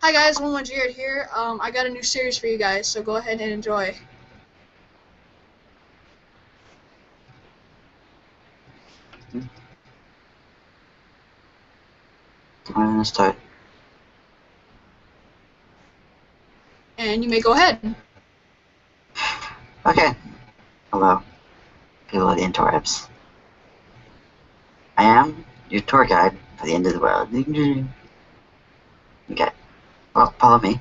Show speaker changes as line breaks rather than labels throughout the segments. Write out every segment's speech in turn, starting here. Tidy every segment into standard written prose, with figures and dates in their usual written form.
Hi guys, One Jared here. I got a new series for you guys, so go ahead and enjoy.
I'm gonna start.
And you may go ahead.
Okay. Hello, people of the interwebs. I am your tour guide for the end of the world. Okay. Well, follow me.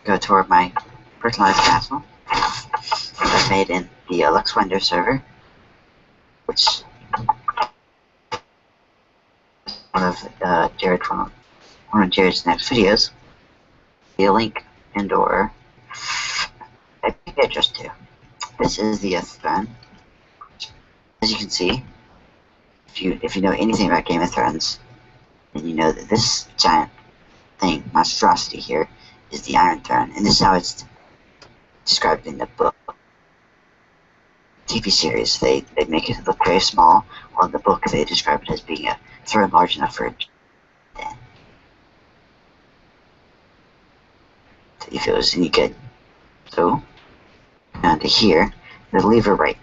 Go toward my personalized castle that I've made in the Lux Wonder server, which one of Jared's next videos. The link and/or IP address to. This is the throne. As you can see, if you know anything about Game of Thrones, then you know that this giant thing, monstrosity here, is the Iron Throne, and this is how it's described in the book. TV series, they make it look very small, while in the book they describe it as being a throne large enough for a giant. So if it was any good. So, down to here, the lever right.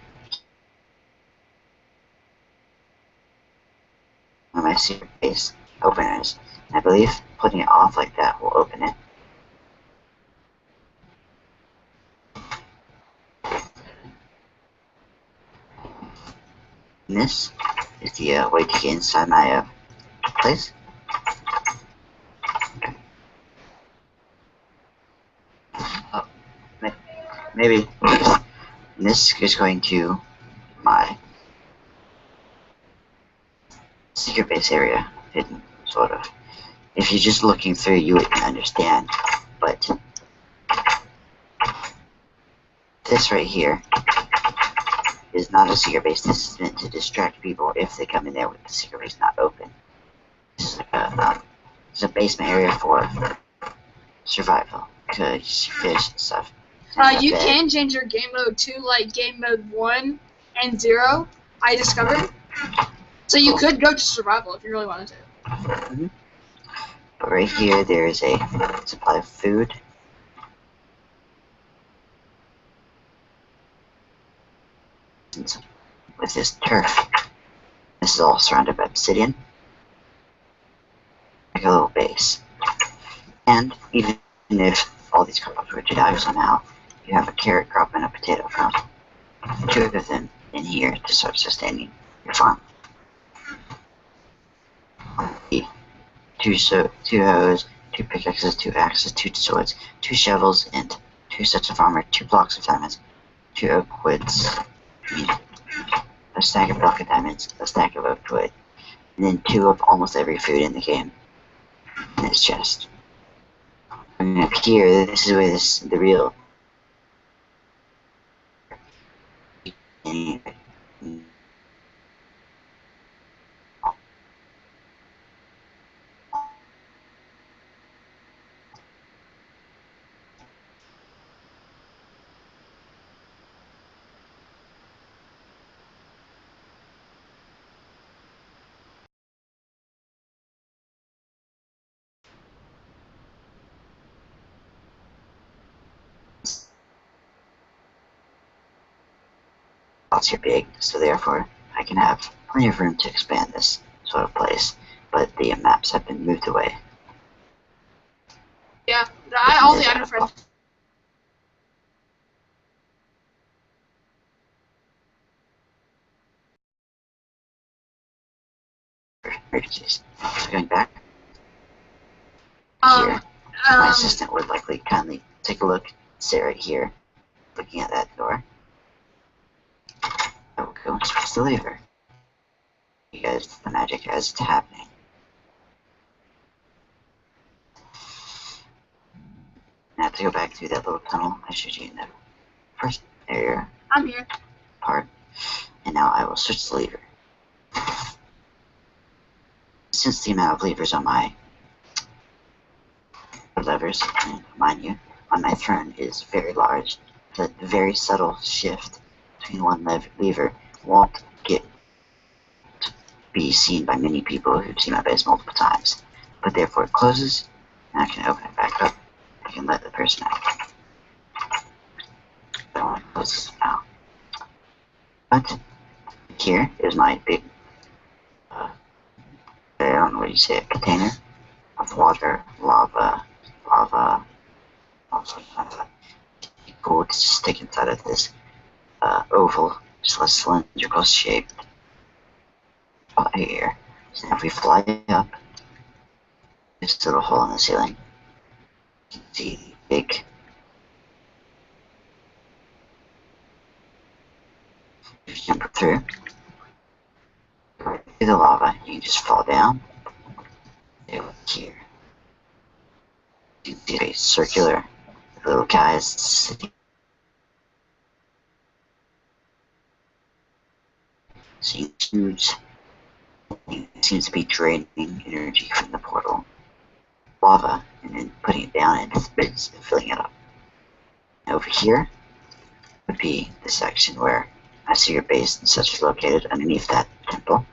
One of my secret base openers. And I believe putting it off like that will open it. And this is the way to get inside my place. Okay. Oh, maybe this is going to my secret base area, hidden, sort of. If you're just looking through, you wouldn't understand, but this right here is not a secret base. This is meant to distract people if they come in there with the secret base not open. This is it's a basement area for survival, because fish and stuff.
You can change your game mode to like game mode 1 and 0, I discovered. So you could go to survival if you really wanted to.
Mm-hmm. But right here, there is a supply of food. With this turf. This is all surrounded by obsidian. Like a little base. And even if all these crops were to die somehow, you have a carrot crop and a potato crop. Two of them in here to start sustaining your farm. Two hoes, 2 pickaxes, 2 axes, 2 swords, 2 shovels, and 2 sets of armor, 2 blocks of diamonds, 2 oak woods, a stack of block of diamonds, a stack of oak wood, and then 2 of almost every food in the game in this chest. And up here, this is where the real spots here big, so therefore I can have plenty of room to expand this sort of place, but the maps have been moved away.
Yeah, all the other friends.
So going back here, my assistant would likely kindly take a look, sit right here, looking at that door. I will go and switch the lever. You guys, the magic as it's happening. Now to go back through that little tunnel I showed you in the first area.
I'm here.
Part. And now I will switch the lever. Since the amount of levers on my levers, and mind you, on my throne is very large, the very subtle shift between one lever won't be seen by many people who've seen my base multiple times, but therefore it closes I can open it back up. I can let the person out. Don't want to close this out. But here is my big, I don't know what you say, a container of water, lava. Cool to stick inside of this oval, just a cylindrical shaped here. So if we fly up this little hole in the ceiling, you can see the big if you jump through the lava, you can just fall down here. You can see a circular little guys sitting. Huge. It seems to be draining energy from the portal lava and then putting it down into the bits and filling it up. Over here would be the section where I see your base and such is located underneath that temple.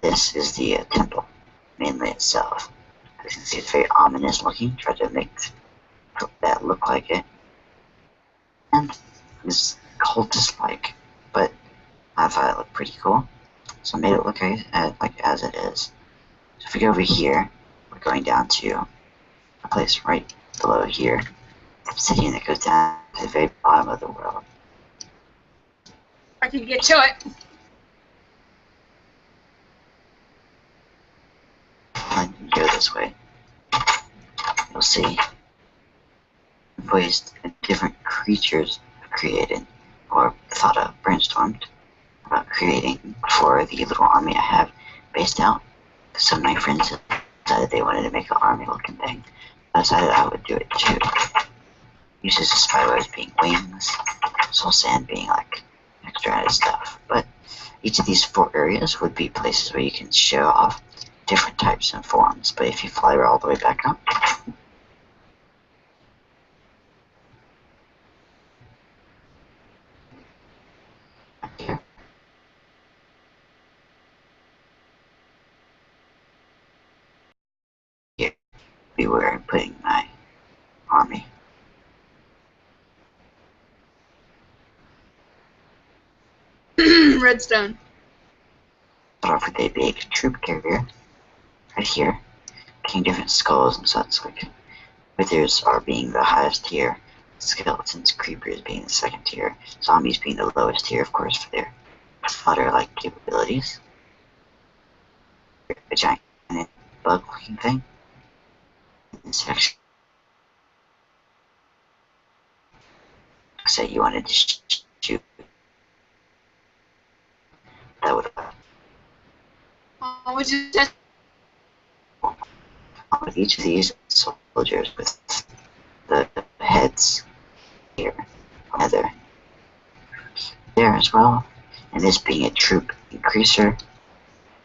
This is the temple, mainly itself. As you can see, it's very ominous looking. Try to make that look like it. And it's cultist-like, but I thought it looked pretty cool. So I made it look like as it is. So if we go over here, we're going down to a place right below here. Obsidian that goes down to the very bottom of the world.
I can get to it.
And go this way. You'll see ways different creatures have created or thought of, brainstormed about creating for the little army I have based out. Some of my friends decided they wanted to make an army looking thing. I decided I would do it too. Uses the spiders being wings, soul sand being like extra added stuff. But each of these 4 areas would be places where you can show off different types and forms. But if you fly all the way back up, here be where I'm putting my army.
Redstone.
Start off with a big troop carrier right here, making different skulls and such. Like withers are being the highest tier, skeletons, creepers being the second tier, zombies being the lowest tier, of course, for their fodder-like capabilities. A giant bug-looking thing. This section. Say you wanted to shoot. That would
Which is just
with each of these soldiers with the heads here, together there as well, and this being a troop increaser,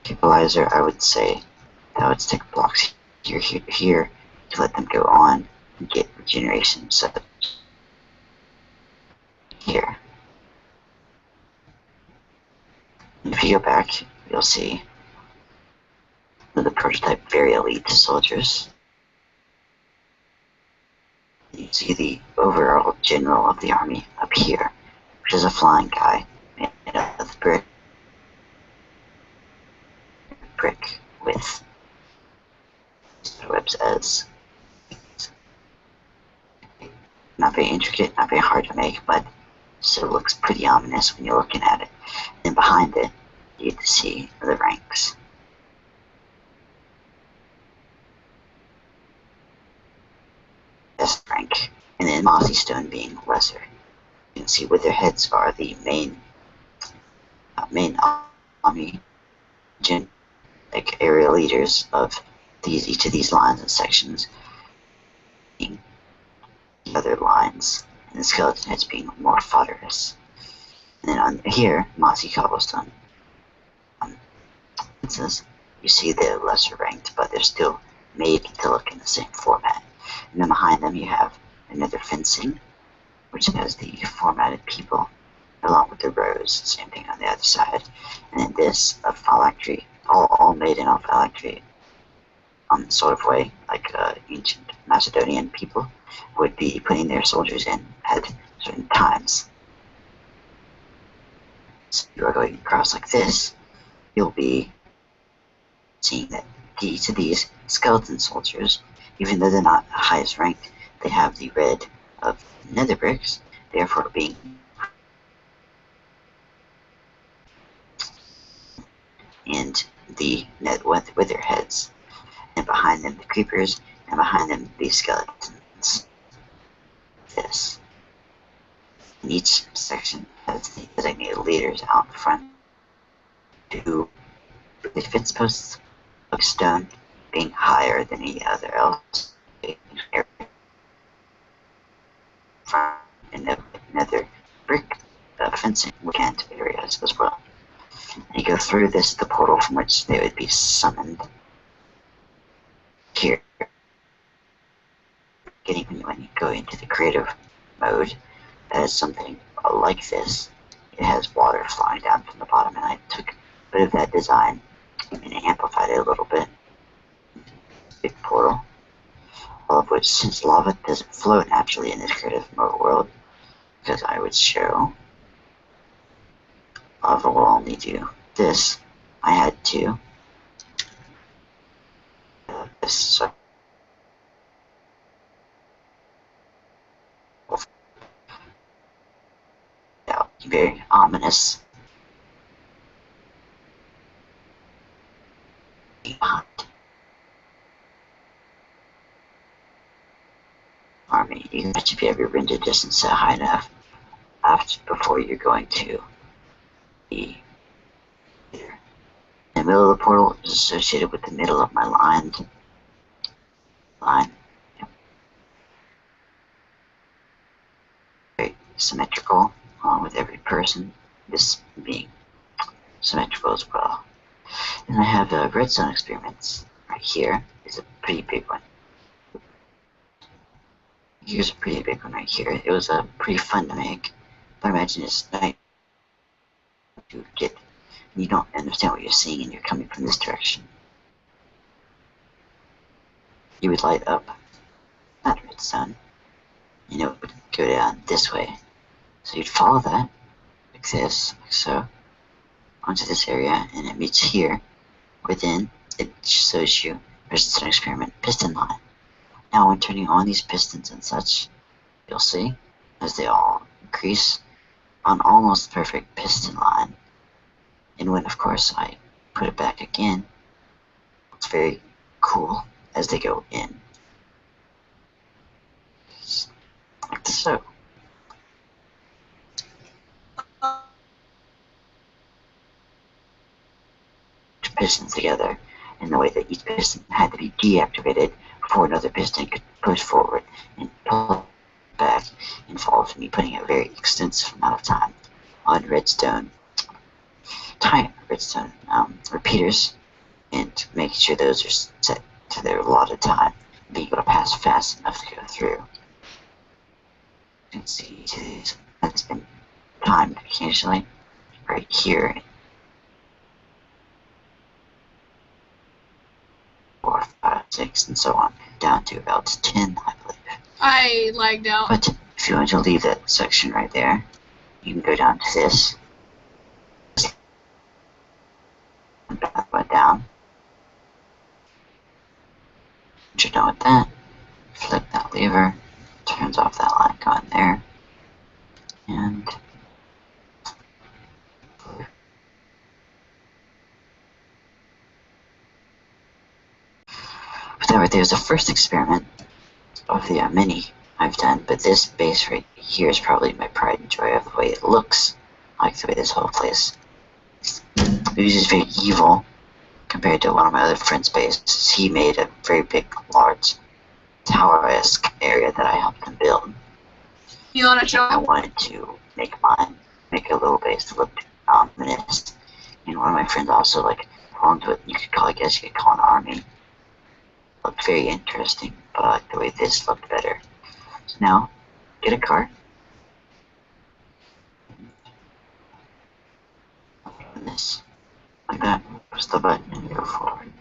equalizer, I would say that would stick blocks here to let them go on and get regeneration set here. And if you go back, you'll see the prototype very elite soldiers. You see the overall general of the army up here, which is a flying guy made of brick with webs as not very intricate, not very hard to make, but still looks pretty ominous when you're looking at it. And behind it, you get to see the ranks. Best rank, and then Mossy Stone being lesser. You can see where their heads are the main army, like area leaders of each of these lines and sections, being the other lines, and the skeleton heads being more fodderous. And then on here, Mossy Cobblestone. You see the lesser ranked, but they're still made to look in the same format. And then behind them you have another fencing, which has the formatted people, along with the rows, same thing on the other side. And then this, a phylactery, all made in a phylactery sort of way, like ancient Macedonian people would be putting their soldiers in at certain times. So if you are going across like this, you'll be seeing that each of these skeleton soldiers, even though they're not highest ranked, they have the red of nether bricks, therefore being and the net with their heads, and behind them the creepers, and behind them the skeletons. This. And each section has the designated leaders out front. Two defense posts of stone being higher than any other else. And another brick fencing weekend areas as well. And you go through this, the portal from which they would be summoned. Here, when you go into the creative mode, that is something like this. It has water flying down from the bottom, and I took a bit of that design and amplified it a little bit. Big portal, all of which, since lava doesn't flow naturally in this creative mode world, because I would show lava will only do this, I had to this. So yeah, very ominous. Army, you have to be every render distance set high enough before you're going to be here. The middle of the portal is associated with the middle of my line. Yep. Very symmetrical, along with every person. This being symmetrical as well. And I have redstone experiments right here. Is a pretty big one. Here's a pretty big one right here. It was pretty fun to make, but imagine it's night to get. You don't understand what you're seeing, and you're coming from this direction. You would light up that redstone, and it would go down this way. So you'd follow that, like this, like so, onto this area, and it meets here. Within, it shows you redstone experiment piston line. Now when turning on these pistons and such, you'll see, as they all increase, on almost perfect piston line. And when, of course, I put it back again, it's very cool as they go in. Like so. Pistons together in the way that each piston had to be deactivated before another piston could push forward and pull back, involved me putting a very extensive amount of time on redstone repeaters, and making sure those are set to their allotted time, being able to pass fast enough to go through. You can see that's been timed occasionally right here. 4, 5, 6, and so on, down to about 10, I believe.
I lagged out.
But if you want to leave that section right there, you can go down to this. And back down. Once you're done with that, flick that lever, turns off that line going there, and there's the first experiment of the many I've done, but this base right here is probably my pride and joy of the way it looks, like the way this whole place. It was just very evil compared to one of my other friend's bases. He made a very big, large, tower-esque area that I helped him build.
You want to show?
I wanted to make mine, make a little base that looked ominous. And one of my friends also belonged to it. I guess you could call an army. It looked very interesting, but I like the way this looked better. So now, get a cart. Open this. Like that. Press the button and go forward.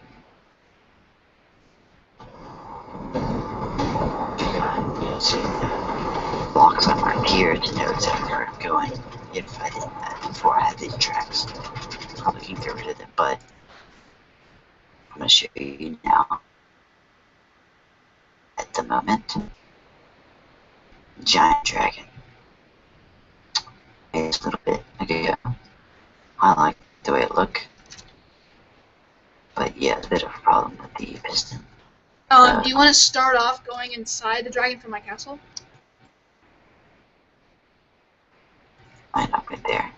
see, blocks on my gear to know exactly where I'm going. If I didn't before I had these tracks, probably can get rid of them, but I'm going to show you now. At the moment, giant dragon. It's a little bit ago. I like the way it looks, but yeah, a bit of a problem with the piston.
Do you want to start off going inside the dragon from my castle?
Might not be there.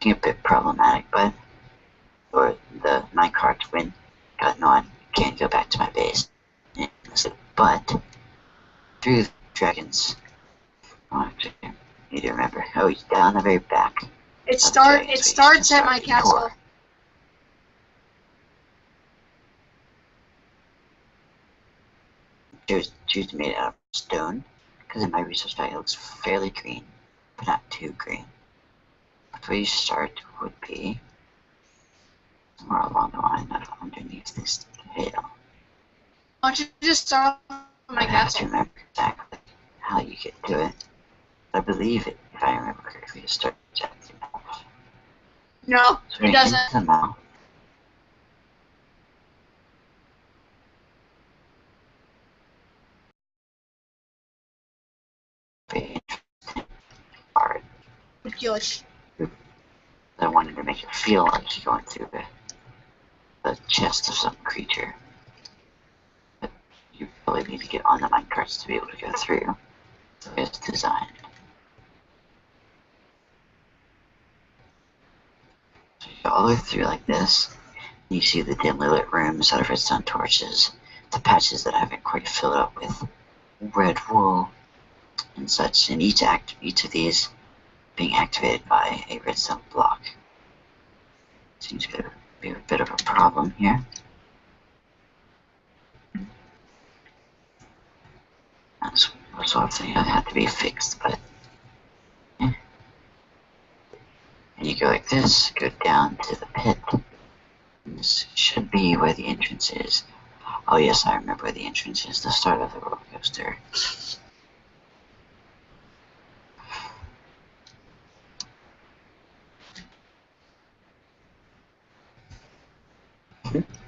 A bit problematic, but or the minecart when gotten on can't go back to my base. But through the dragons, you need to remember. Oh, down the very back.
It starts at my castle.
Choose made out of stone, because in my research pack it looks fairly green, but not too green. But where you start would be somewhere along the line of underneath this tail.
Why don't you just start off at my castle?
I have to remember exactly how you get to it. I believe it, if I remember correctly, it starts at the mouth.
No,
So
it doesn't.
Into the mouth. Very interesting part.
Ridiculous.
I wanted to make it feel like you're going through the chest of some creature. But you really need to get on the minecarts to be able to go through. So it's designed. So you go all the way through like this. You see the dimly lit rooms out of redstone torches, the patches that haven't quite filled up with red wool and such, and each of these being activated by a redstone block. Seems to be a bit of a problem here. That's sort of thing that had to be fixed, but yeah. And you go like this, go down to the pit. And this should be where the entrance is. Oh yes, I remember where the entrance is, the start of the roller coaster.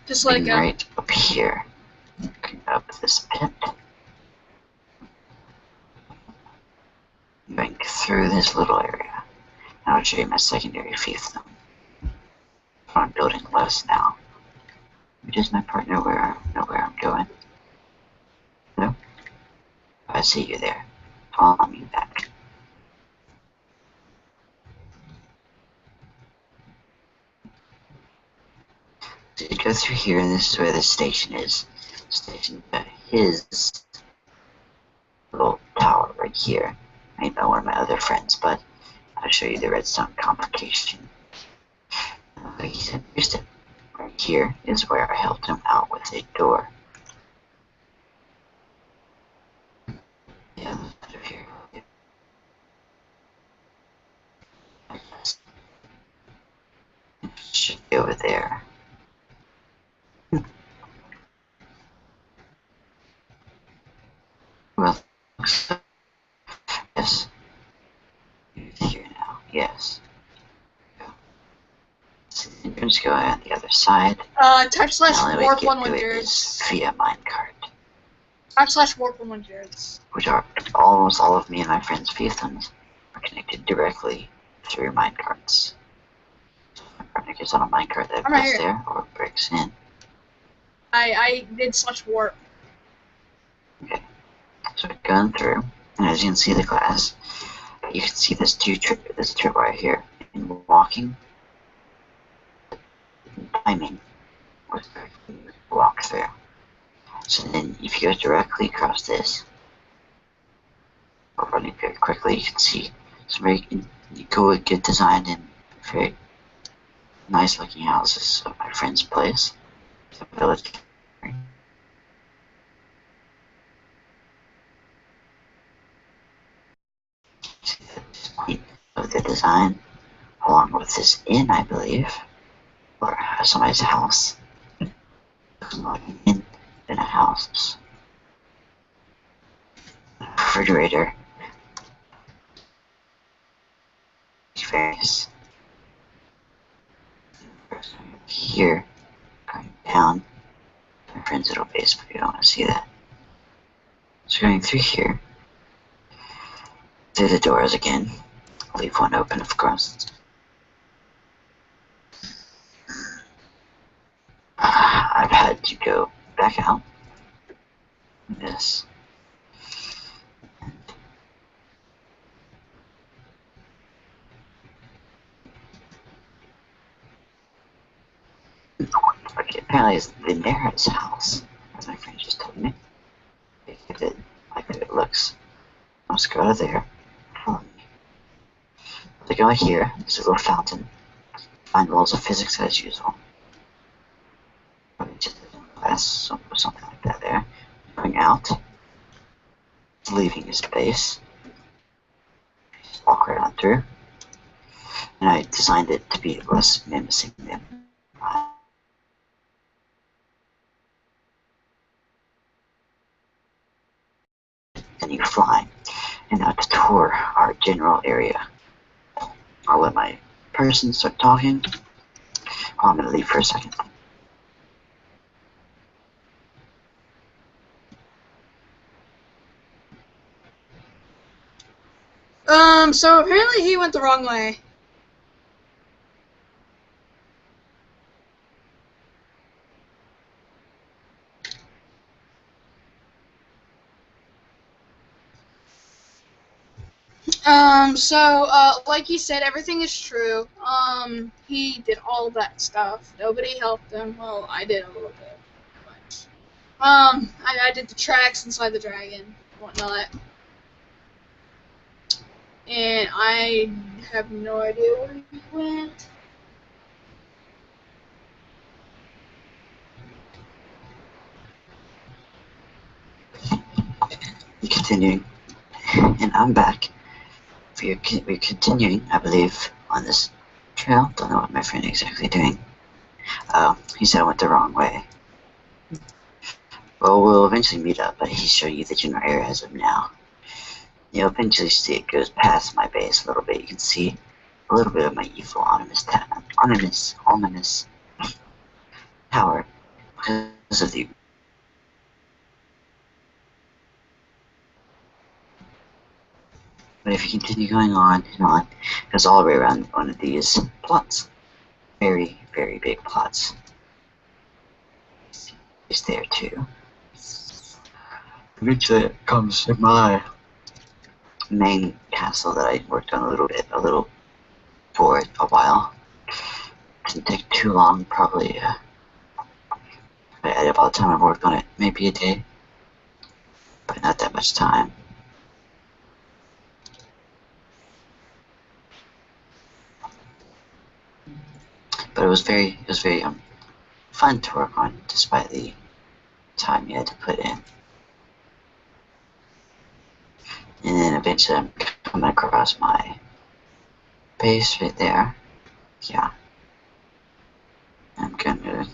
Just let it go.
Right up here. Up this pit. Going through this little area. Now I'll show you my secondary fiefdom. I'm building less now. Does my partner know where I'm going? No? I see you there. Follow me back. So you go through here, and this is where the station is. Station his little tower right here. Made by one of my other friends, but I'll show you the redstone complication. He's introduced it. Right here is where I helped him out with a door. Yeah, over here. It should be over there. Well, yes. Here now, yes. So the entrance going on the other side.
/warp11
via minecart.
/warp11
Which are almost all of me and my friends' fiefdoms are connected directly through minecarts. So if my partner gets on a minecart that goes there or breaks in.
I did /warp.
Okay. So we've gone through, and as you can see the glass, you can see this trip right here. In walking, timing was walk through. So then if you go directly across this, or running very quickly, you can see some very good designed and very nice looking houses of my friend's place. The village. Of the design, along with this inn, I believe, or somebody's house. In in a house. Refrigerator. Various. Here, going down. My friend's little base, but you don't want to see that. So going through here. Through the doors again. I'll leave one open, of course. I've had to go back out. This. Okay, apparently it's the Nera's house, as my friend just told me. If it like it looks. Let's go to there. Follow me. So go here, there's a little fountain. Find rules of physics as usual. Probably just a class or something like that there. Going out. Leaving his base. Just walk right on through. And I designed it to be less menacing than you fly. And now to tour our general area. I'll let my person start talking. Oh, I'm gonna leave for a second.
So apparently he went the wrong way. Like you said, everything is true. He did all that stuff. Nobody helped him. Well, I did a little bit. But, I did the tracks inside the dragon and whatnot. And I have no idea where he went.
Continuing. And I'm back. We're continuing, I believe, on this trail. Don't know what my friend exactly doing. He said I went the wrong way. Well, we'll eventually meet up, but he's showing you the general area as of now. You'll eventually see it goes past my base a little bit. You can see a little bit of my evil ominous tower because of the. But if you continue going on and on, it goes all the way around one of these plots. Very, very big plots. It's there too. Eventually it comes to my main castle that I worked on a little for a while. Didn't take too long, probably about the time I've worked on it, maybe a day. But not that much time. But it was very fun to work on, despite the time you had to put in. And then eventually I'm coming across my base right there. Yeah. I'm gonna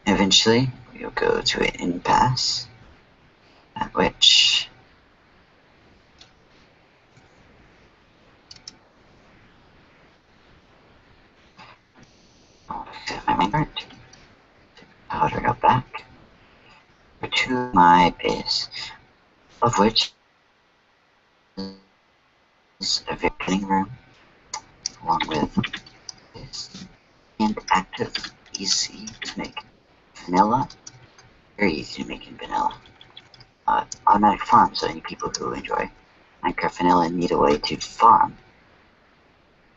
eventually we'll go to an impasse at which my main part. Powder go back to my base, of which is a very room, along with this and active easy to make vanilla. Very easy to make in vanilla. Automatic farm, so any people who enjoy Minecraft vanilla and need a way to farm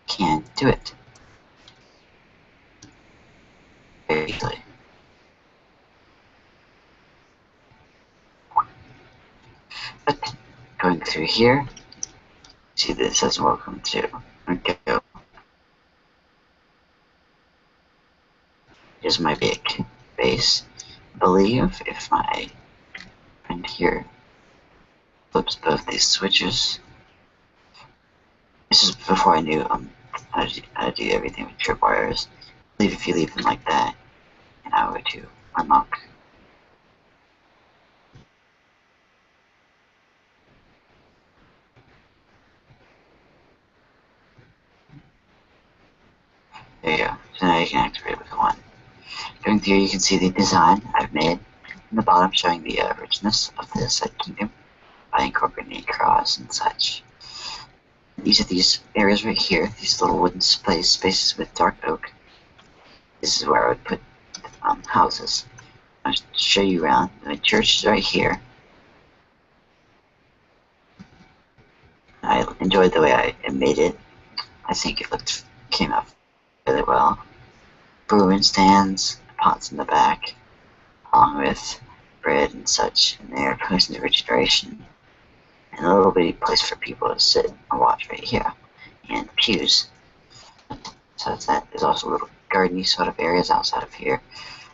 can do it very easily. But going through here, see this says welcome to go. Here's my big base. I believe if my friend here flips both these switches. This is before I knew how to do everything with tripwires. I believe if you leave them like that, and I would to unlock. There you go. So now you can activate it with one. Going through, you can see the design I've made in the bottom, showing the richness of this kingdom by incorporating cross and such. These are these areas right here, these little wooden spaces with dark oak. This is where I would put houses. I'll show you around. The church is right here. I enjoyed the way I made it. I think it came out really well. Brewing stands, pots in the back, along with bread and such in there, posing the regeneration, and a little bitty place for people to sit and watch right here, and pews. So that there's also little gardeny sort of areas outside of here,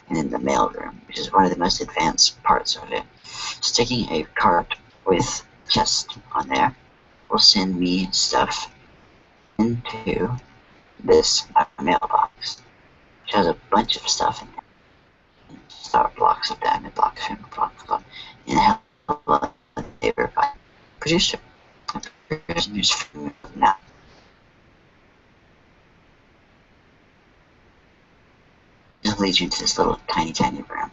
and then the mail room, which is one of the most advanced parts of it. Sticking a cart with chest on there will send me stuff into this mailbox, which has a bunch of stuff in it. Star blocks of diamond blocks, blocks, and a hell of a neighbor by producer. Producer's now. This leads you into this little tiny room,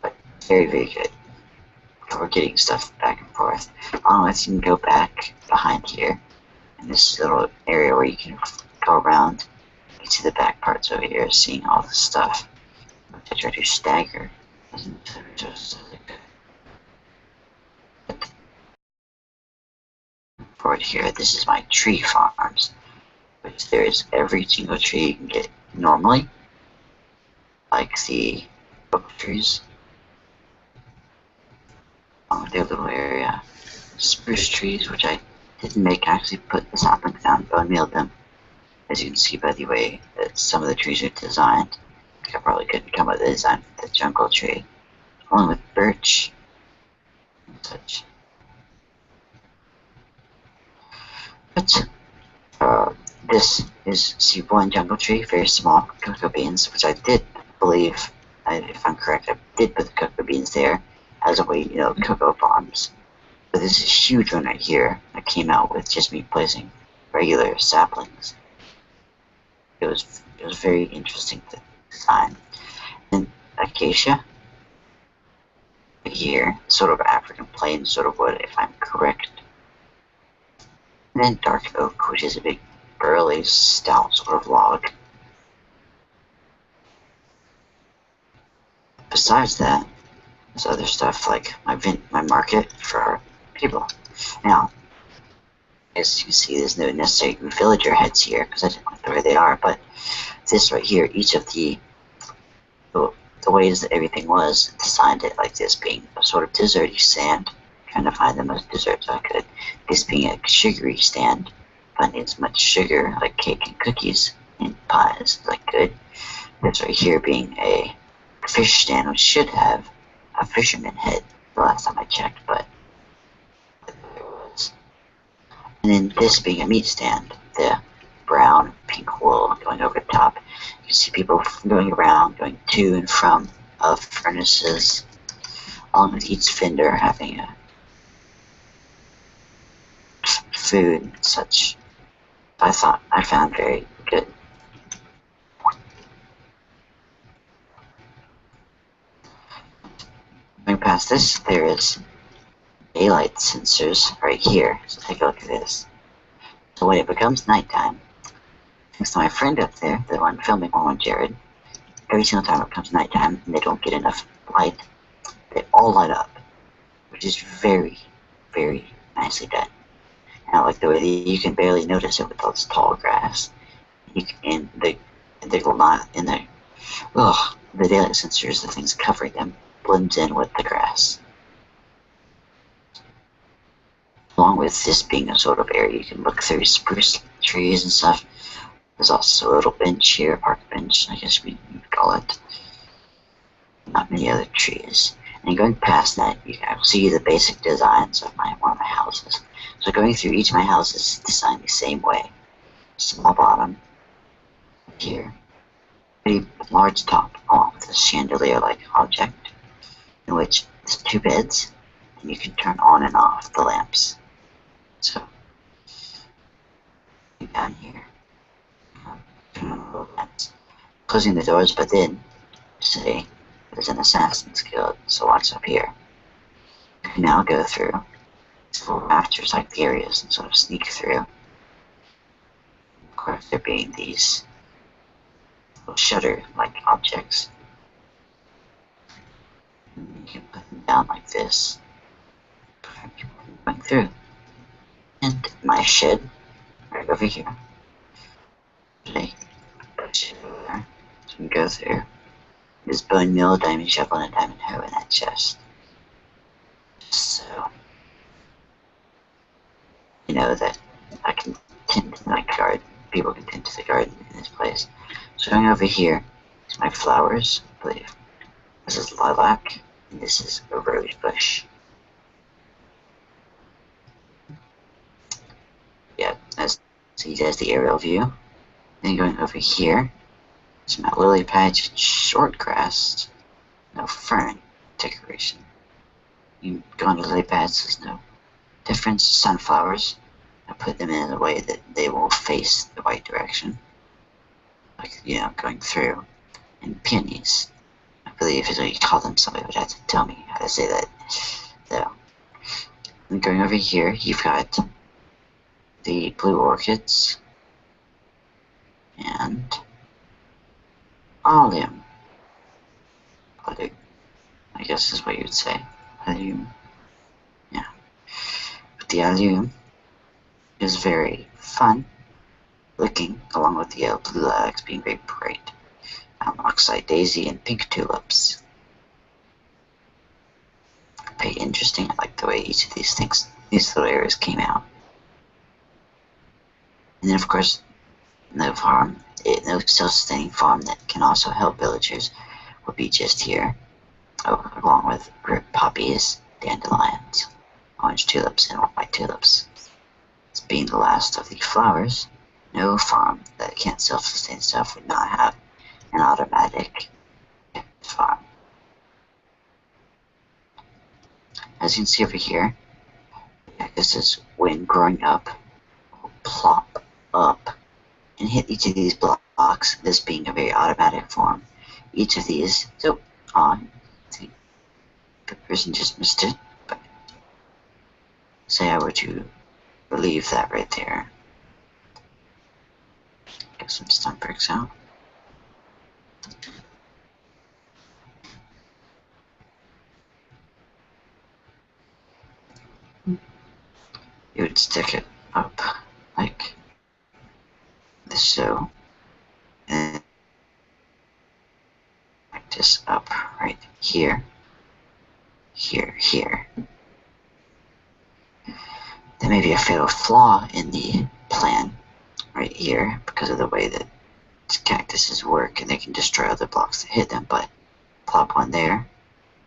but very good for getting stuff back and forth. Unless you can go back behind here in this little area where you can go around. You see the back parts over here, seeing all the stuff. I try to stagger. Forward here, this is my tree farms, which there is every single tree you can get normally, like the oak trees. Their little area, spruce trees, which I didn't make. I actually put the saplings down, bone mealed them. As you can see by the way that some of the trees are designed. I probably couldn't come up with a design for the jungle tree, along with birch and such. But this is C1 jungle tree, very small cocoa beans, which I did believe, if I'm correct, I did put the cocoa beans there as a way, cocoa farms. But this is a huge one right here that came out with just me placing regular saplings. It was very interesting to design. And acacia here, sort of African plain, sort of wood, if I'm correct. And then dark oak, which is a big burly, stout sort of log. Besides that, there's other stuff like my market for people. Now, as you can see, there's no necessary villager heads here because I didn't like the way they are. But this right here, each of the ways that everything was designed it like this, being a sort of desserty stand, trying to find the most desserts I could. This being a sugary stand, finding as much sugar like cake and cookies and pies as I could. This right here being a fish stand, which should have a fisherman head the last time I checked, but there was. And then this being a meat stand, the brown pink wool going over the top. You can see people going around, going to and from of furnaces, along with each vendor having a food and such. I found very good. Going past this, there is daylight sensors right here. So take a look at this. So when it becomes nighttime, thanks to my friend up there, the one filming one, Jared, every single time it becomes nighttime and they don't get enough light, they all light up, which is very nicely done. And I like the way that you can barely notice it with all this tall grass. The daylight sensors, the things covering them, blends in with the grass. Along with this being a sort of area you can look through spruce trees and stuff. There's also a little bench here, park bench, I guess we would call it. Not many other trees. And going past that, you can see the basic designs of one of my houses. So going through each of my houses is designed the same way. small bottom here, pretty large top, along with a chandelier-like object, in which there's two beds, and you can turn on and off the lamps. So, down here, turn on the lamps, closing the doors, but then, say, there's an Assassin's Guild, so watch up here. You can now go through these little rafters like the areas and sort of sneak through. Of course, there being these little shutter-like objects. And you can put them down like this. Going through. And my shed, right over here. Okay. So we can go through. There's bone meal, a diamond shovel, and a diamond hoe in that chest. So, you know that I can tend to my garden. People can tend to the garden in this place. So going over here is my flowers, I believe. This is lilac, and this is a rose bush. Yeah, that's the aerial view. Then going over here is my lily patch and short grass. No fern decoration. You go into lily pads, there's no difference. Sunflowers, I put them in a way that they will face the right direction. Like, you know, going through. And peonies, I believe is what you call them. Somebody would have to tell me how to say that. So, and going over here, you've got the blue orchids and allium. I guess is what you would say. Allium. Yeah. But the allium is very fun looking, along with the yellow blue lilacs being very bright. Oxide daisy and pink tulips. Very interesting. I like the way each of these things, these little areas came out. And then of course, no self-sustaining farm that can also help villagers would be just here. Oh, along with poppies, dandelions, orange tulips, and white tulips. As being the last of the flowers, no farm that can't self-sustain stuff would not have an automatic farm. As you can see over here, this is when growing up, will plop up and hit each of these blocks, this being a very automatic form. Each of these, so on, see, the person just missed it, but say I were to relieve that right there. Get some stump bricks out. You would stick it up like this, so, and like this up right here, here. There may be a fatal flaw in the plan right here because of the way that cactuses work, and they can destroy other blocks that hit them, but plop one there,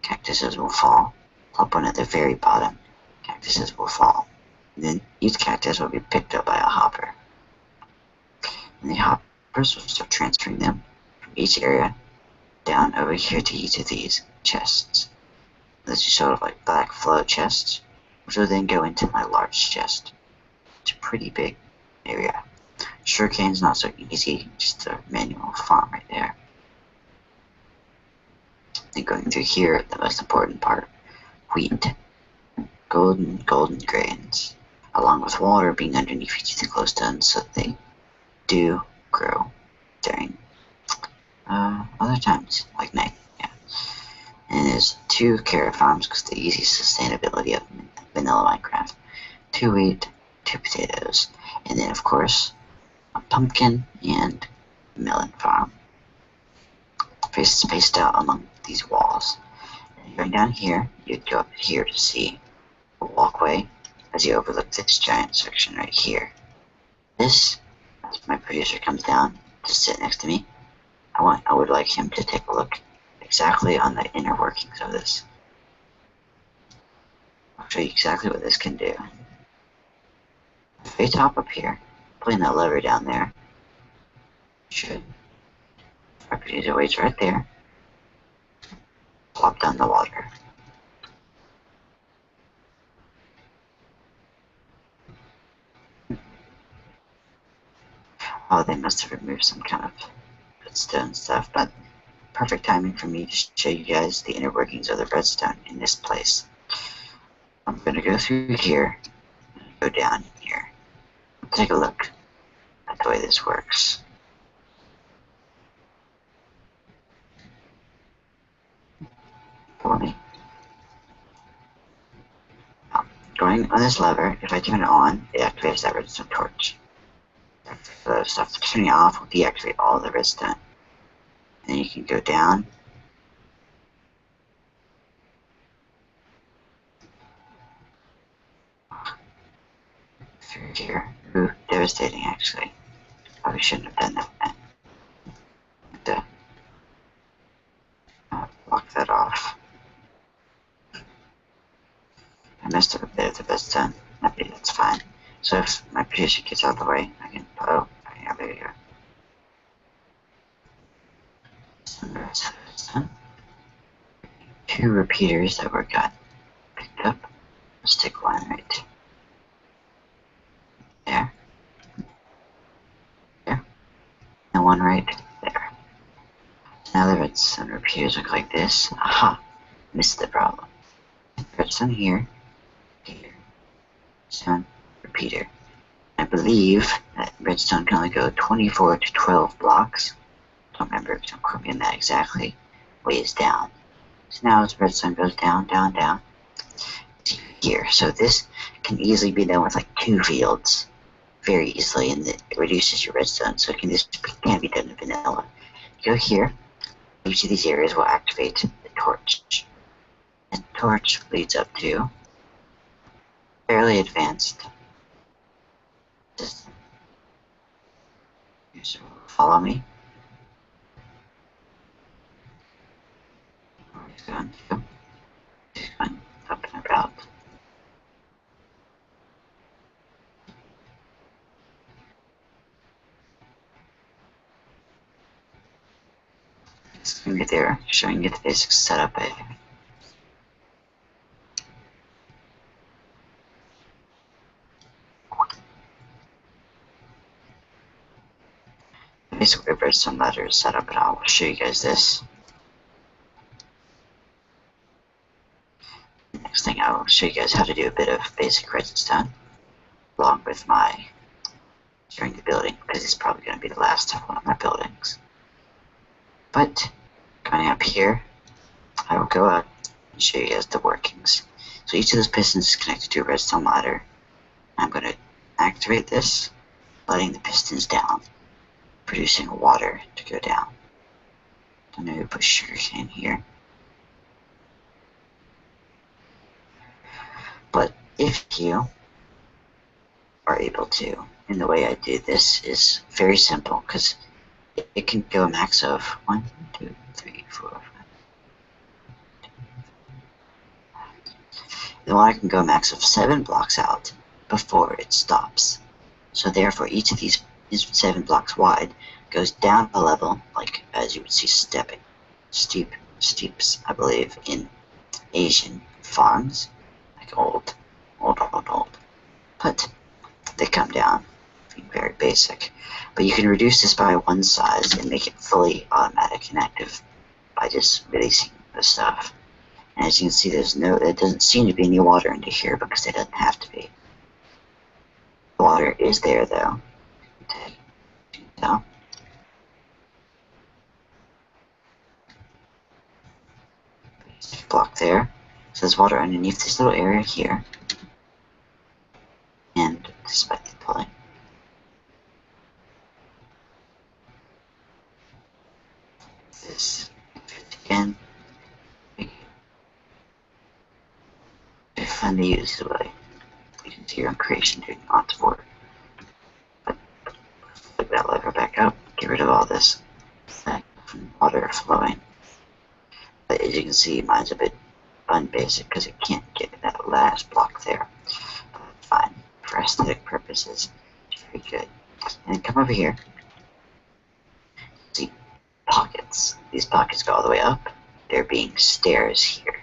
cactuses will fall. Plop one at the very bottom, cactuses will fall. And then each cactus will be picked up by a hopper. And the hoppers will start transferring them from each area down over here to each of these chests. This is sort of like black flow chests, which will then go into my large chest. It's a pretty big area. Sugarcane's not so easy, just a manual farm right there. Then going through here, the most important part, wheat. Golden grains, along with water being underneath each of the glowstones so that they do grow during other times, like night. Yeah. And there's 2 carrot farms because the easy sustainability of vanilla Minecraft. 2 wheat, 2 potatoes, and then of course a pumpkin and melon farm spaced out among these walls. And going down here, you'd go up here to see a walkway as you overlook this giant section right here. This, as my producer comes down to sit next to me, I would like him to take a look exactly on the inner workings of this. I'll show you exactly what this can do. The very top up here, pulling that lever down there, should properties waits right there. Plop down the water. Oh, they must have removed some kind of redstone stuff, but perfect timing for me to show you guys the inner workings of the redstone in this place. I'm gonna go through here, go down here, take a look at the way this works. For me. Now, going on this lever, if I turn it on, it activates that redstone torch. The stuff turning it off will deactivate all the redstone. And then you can go down. Through here. Ooh, devastating actually. Probably shouldn't have done that. Block that off. I messed up a bit of the redstone. Maybe that's fine. So if my producer gets out of the way, I can. Oh, yeah, there you go. Two repeaters that were got picked up. Let's stick one right there. There. And one right there. Now the redstone repeaters look like this. Aha! Missed the problem. Redstone here. Here. Redstone repeater. I believe that redstone can only go 24 to 12 blocks. Don't remember, don't quote me on that exactly. Ways down. So now as redstone goes down, down, down. Here. So this can easily be done with like 2 fields. Very easily, and it reduces your redstone, so it can just can be done in vanilla. Go here. Each of these areas will activate the torch. And the torch leads up to fairly advanced system. So follow me. Going up and about. It's going to be there, showing you the basic setup. Basically, redstone ladder is set up, and I'll show you guys this. Next thing, I will show you guys how to do a bit of basic redstone, along with my sharing the building, because it's probably going to be the last of one of my buildings. But going up here, I will go up and show you guys the workings. So each of those pistons is connected to a redstone ladder. I'm going to activate this, letting the pistons down, producing water to go down. I'm going to put sugarcane here. But if you are able to, and the way I do this is very simple, because it can go a max of 1, 2, 3, 4, 5. The water can go a max of 7 blocks out before it stops. So therefore, each of these is 7 blocks wide, goes down a level, like as you would see steeps, I believe, in Asian farms, like old. But they come down, being very basic. But you can reduce this by 1 size and make it fully automatic and active by just releasing the stuff. And as you can see, there doesn't seem to be any water into here because it doesn't have to be. The water is there though. So, block there. So there's water underneath this little area here. And despite the pulling. This again. Very fun to use the way. You can see your own creation doing lots of work. But put that lever back up, get rid of all this water flowing. But as you can see, mine's a bit unbasic because it can't get that last block there. But fine, for aesthetic purposes, it's very good. And come over here. See pockets. These pockets go all the way up. There being stairs here.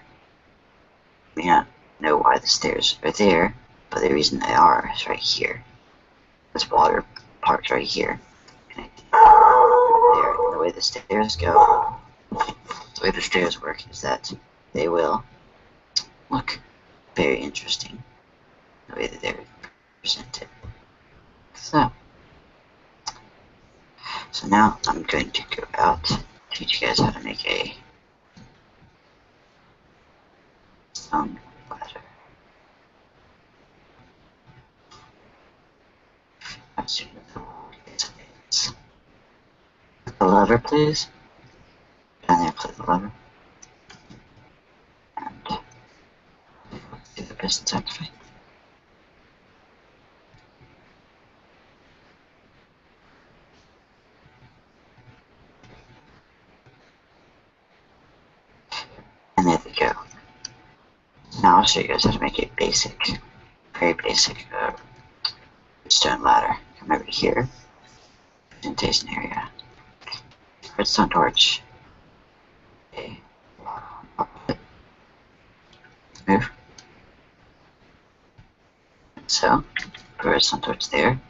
You may not know why the stairs are there, but the reason they are is right here. This water part's right here. Connected there. And the way the stairs go, the way the stairs work is that they will look very interesting. The way that they're presented. So now I'm going to go out, teach you guys how to make a stone ladder. The lever, please. Down there, play the lever. And do the pistons activate. And there we go. Now I'll show you guys how to make a basic, very basic stone ladder. Come over here, presentation area, redstone torch, move. So, put redstone torch there.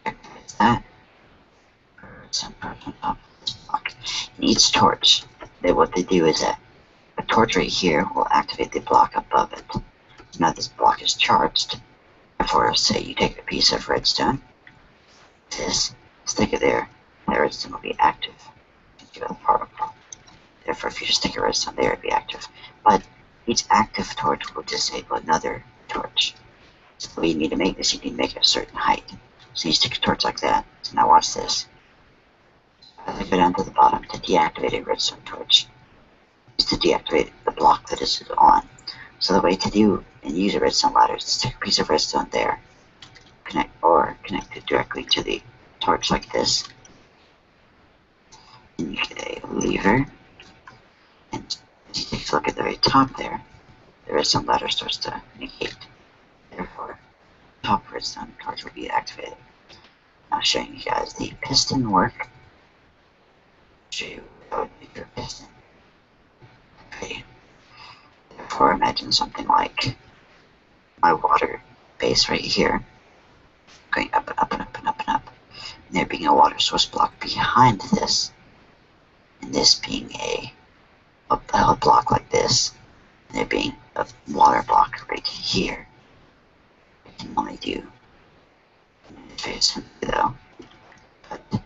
Activates that. Put redstone torch on top of this block. And each torch, what they do is that a torch right here will activate the block above it. Now this block is charged. Therefore, say you take a piece of redstone, stick it there, that redstone will be active. Give it a particle. Therefore, if you just stick a redstone there, it'd be active. But each active torch will disable another torch. So the way you need to make this, you need to make it a certain height. So you stick a torch like that. So now watch this. As I go down to the bottom to deactivate a redstone torch, is to deactivate the block that is on. So the way to do and use a redstone ladder is to stick a piece of redstone there, connect it directly to the torch like this, and you get a lever, and as you take a look at the very top there, the redstone ladder starts to negate. Therefore, the top redstone torch will be activated. Now showing you guys the piston work. Show you how to make your piston. Okay. Therefore, imagine something like my water base right here, going up and up and up and up and up, and there being a water source block behind this, and this being a block like this, and there being a water block right here. I can only do very simply though, but the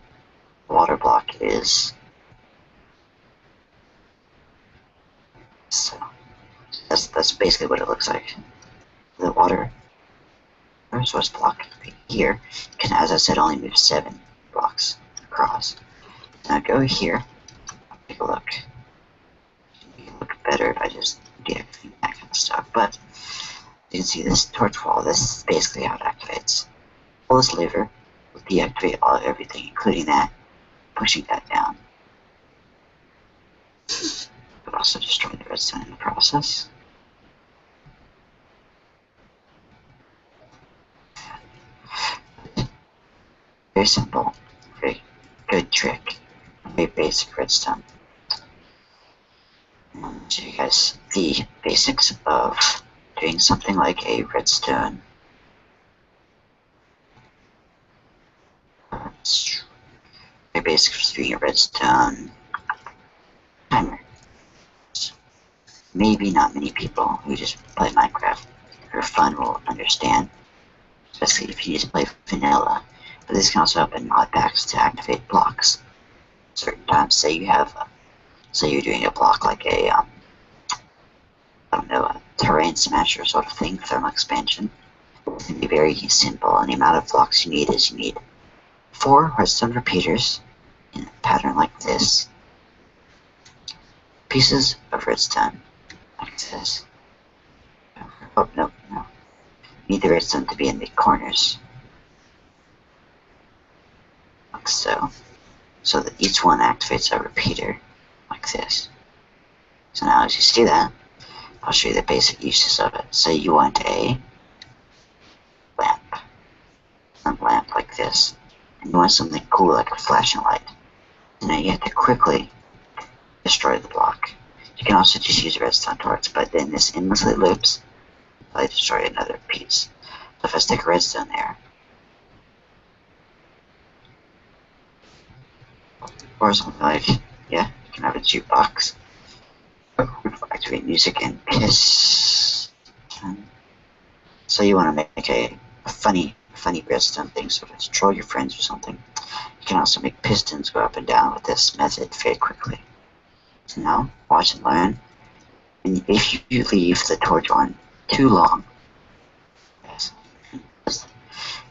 water block is so. That's basically what it looks like. The water source block here can, as I said, only move 7 blocks across. Now go here, take a look. You look better if I just deactivate that kind of stuff. But you can see this torch wall. This is basically how it activates. Pull this lever will deactivate everything, including that, pushing that down. But also destroy the redstone in the process. Very simple, very good trick, very basic redstone. I'll show you guys the basics of doing something like a redstone. Very basics of doing a redstone timer. Maybe not many people who just play Minecraft for fun will understand, especially if you just play vanilla. But this can also open mod packs to activate blocks. Certain times, say you're doing a block like a, I don't know, a terrain smasher sort of thing, thermal expansion. It can be very simple, and the amount of blocks you need is 4 redstone repeaters in a pattern like this, pieces of redstone like this. Oh, no. You need the redstone to be in the corners. Like so. So that each one activates a repeater like this. So now as you see that, I'll show you the basic uses of it. Say you want a lamp like this. and you want something cool like a flashing light. And then you have to quickly destroy the block. You can also just use redstone torch, but then this endlessly loops until I destroy another piece. So if I stick redstone there, or something like, yeah, you can have a jukebox. Activate music and piss. So you want to make a funny redstone thing, so to troll your friends or something. You can also make pistons go up and down with this method very quickly. So now, watch and learn. And if you leave the torch on too long, yes, if you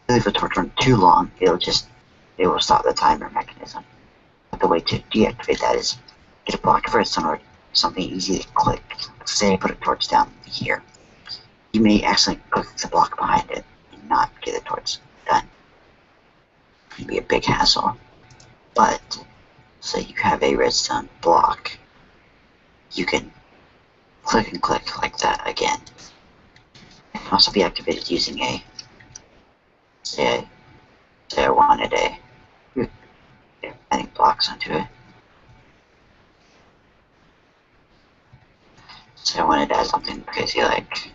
leave the torch on too long, it will stop the timer mechanism. But the way to deactivate that is get a block of redstone or something easy to click. Say I put a torch down here. You may accidentally click the block behind it and not get the torch done. It can be a big hassle. But say you have a redstone block, you can click and click like that again. It can also be activated using a say I wanted adding blocks onto it. So I wanted to add something crazy like,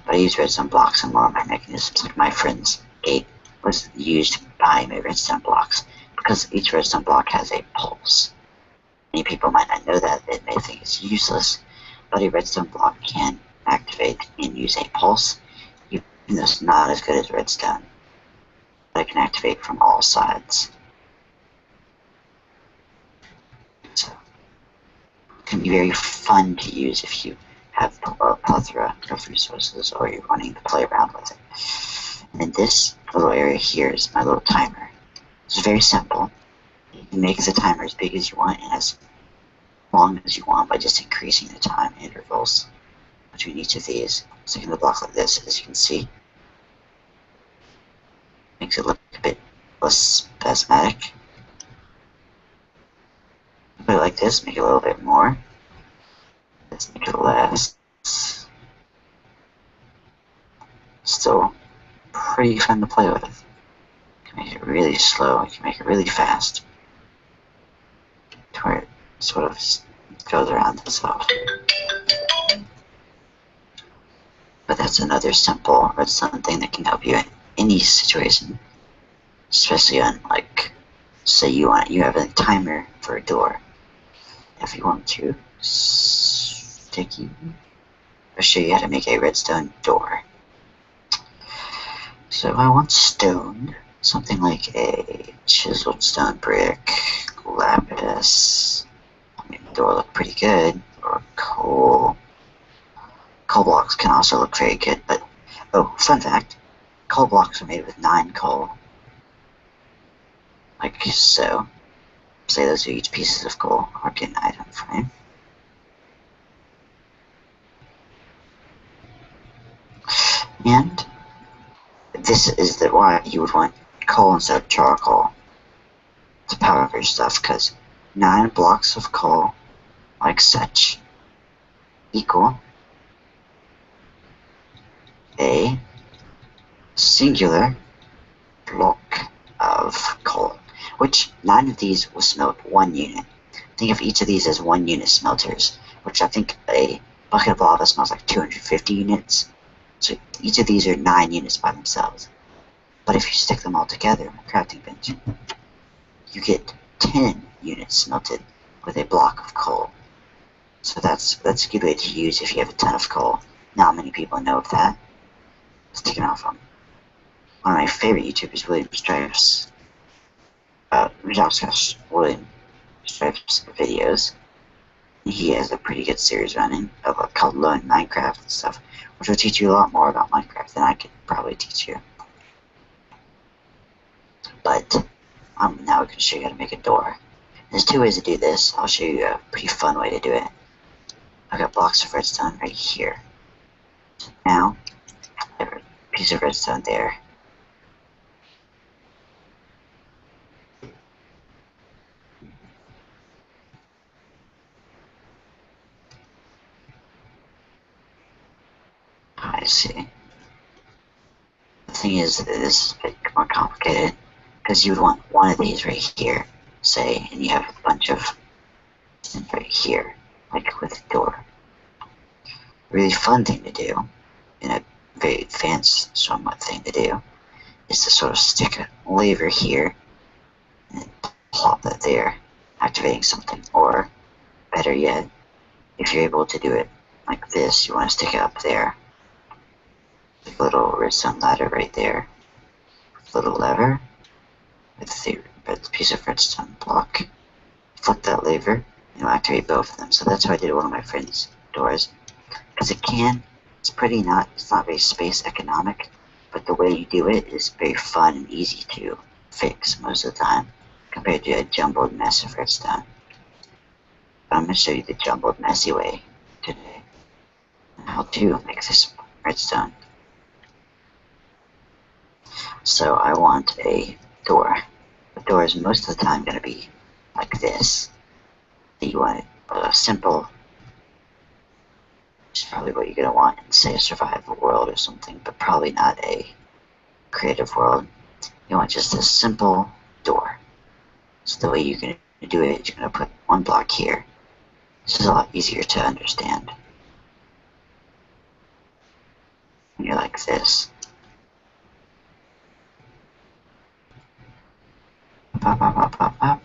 but I use redstone blocks in one of my mechanisms, like my friend's gate was used by my redstone blocks, because each redstone block has a pulse. Many people might not know that, they may think it's useless, but a redstone block can activate and use a pulse, even though it's not as good as redstone, but it can activate from all sides. So it can be very fun to use if you have a plethora of resources or you're wanting to play around with it. And in this little area here is my little timer. It's very simple. You can make the timer as big as you want and as long as you want by just increasing the time intervals between each of these. Sticking the block like this, as you can see, makes it look a bit less spasmodic. Put it like this, make it a little bit more. Let's make it less. Still pretty fun to play with. You can make it really slow, you can make it really fast, to where it sort of goes around itself. But that's another simple redstone thing that can help you in any situation, especially on, like, say you have a timer for a door. If you want to I'll show you how to make a redstone door. So I want stone, something like a chiseled stone brick, lapis. I mean, the door look pretty good, or coal. Coal blocks can also look very good, but, oh, fun fact, coal blocks are made with 9 coal. Like so. Say those are each pieces of coal, or get an item frame. And this is why you would want coal instead of charcoal to power your stuff, because 9 blocks of coal, like such, equal a singular block of coal, which 9 of these will smelt 1 unit. Think of each of these as 1 unit smelters, which I think a bucket of lava smells like 250 units. So each of these are 9 units by themselves. But if you stick them all together in a crafting bench, you get 10 units smelted with a block of coal. So that's a good way to use if you have a ton of coal. Not many people know of that. It's taken off on one of my favorite YouTubers, William Stripes. William Stripes videos. He has a pretty good series running called Learn Minecraft and stuff, which will teach you a lot more about Minecraft than I could probably teach you. But now we're going to show you how to make a door. There's 2 ways to do this. I'll show you a pretty fun way to do it. I've got blocks of redstone right here. Now, I have a piece of redstone there. I see. thing is, this is a bit more complicated, because you would want one of these right here, say, and you have a bunch of right here, like with a door. A really fun thing to do, and a very advanced somewhat thing to do, is to sort of stick a lever here and plop that there, activating something. Or better yet, if you're able to do it like this, you want to stick it up there, like a little redstone ladder right there, with a little lever with the piece of redstone block. Flip that lever and it'll activate both of them. So that's how I did one of my friend's doors, because it's not very space economic, but the way you do it is very fun and easy to fix most of the time, compared to a jumbled mess of redstone. But I'm going to show you the jumbled messy way today, and how to make this redstone. So I want a door. The door is most of the time going to be like this. You want a simple, which is probably what you're going to want in, say, a survival world or something, but probably not a creative world. You want just a simple door. So the way you're going to do it is you're going to put one block here. This is a lot easier to understand. And you're like this. Pop, pop, pop, pop, pop.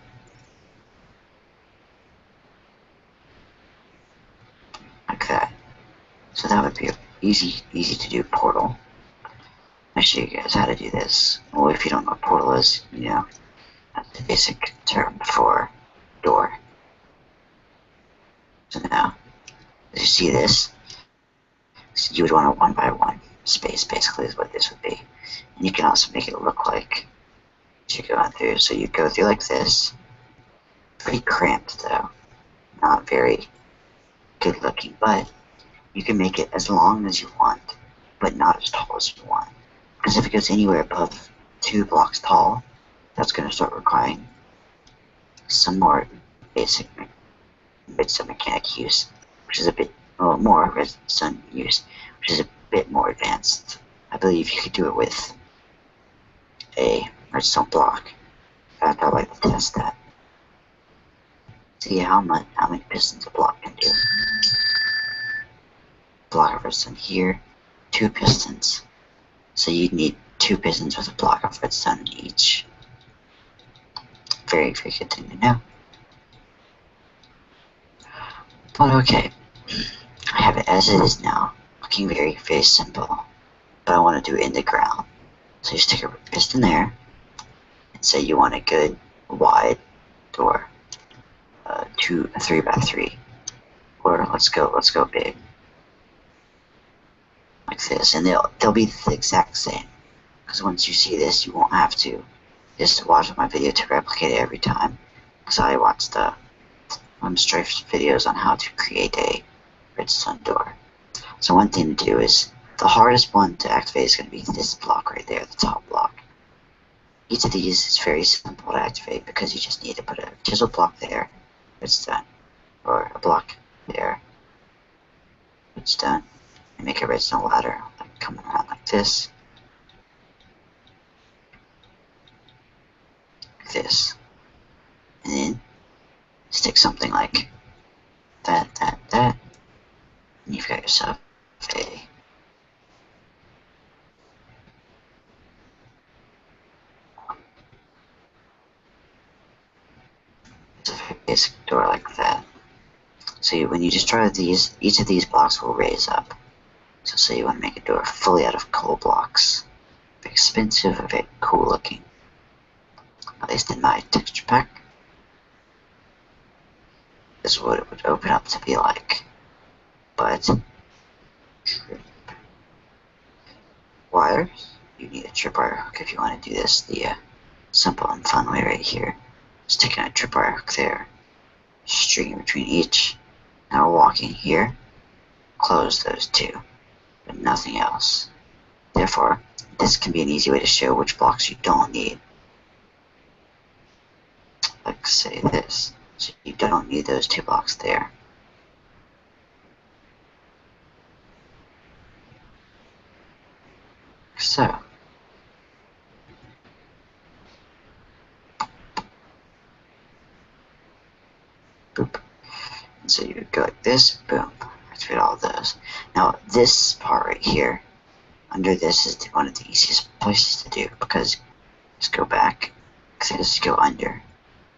Like that. So that would be an easy to do portal. I'll show you guys how to do this. Well, if you don't know what portal is, you know, that's the basic term for door. So now, as you see this, you would want a 1 by 1 space, basically, is what this would be. And you can also make it look like you're going through. So you go through like this. Pretty cramped, though. Not very good looking, but you can make it as long as you want, but not as tall as you want. Because if it goes anywhere above 2 blocks tall, that's going to start requiring some more basic redstone mechanic use, which is a bit more redstone use, which is a bit more advanced. I believe you could do it with a redstone block. I'd like to test that. See how many pistons a block can do. Block of redstone here, 2 pistons. So you'd need 2 pistons with a block of redstone each. Very, very good thing to know. But okay, I have it as it is now, looking very, very simple. But I want to do it in the ground. So you stick a piston there, and say you want a good wide door, 3 by 3, or let's go big, like this, and they'll be the exact same. Because once you see this, you won't have to just watch my video to replicate it every time. Because I watched the Strafe videos on how to create a redstone door. So one thing to do is, the hardest one to activate is going to be this block right there, the top block. Each of these is very simple to activate because you just need to put a chisel block there, redstone, or a block there, redstone, and make a redstone ladder like coming around like this. Like this. And then stick something like that, and you've got yourself a basic door like that. So when you destroy these, each of these blocks will raise up. So say you want to make a door fully out of coal blocks. Very expensive, very cool looking. At least in my texture pack. This is what it would open up to be like. But wires, you need a tripwire hook if you want to do this the simple and fun way right here. Sticking a tripwire hook there, string between each. Now we're walking here, close those 2, but nothing else. Therefore, this can be an easy way to show which blocks you don't need. Like say this, so you don't need those 2 blocks there. So, So you go like this, boom, activate all of those. Now this part right here, under this is one of the easiest places to do, because just go back, because just go under.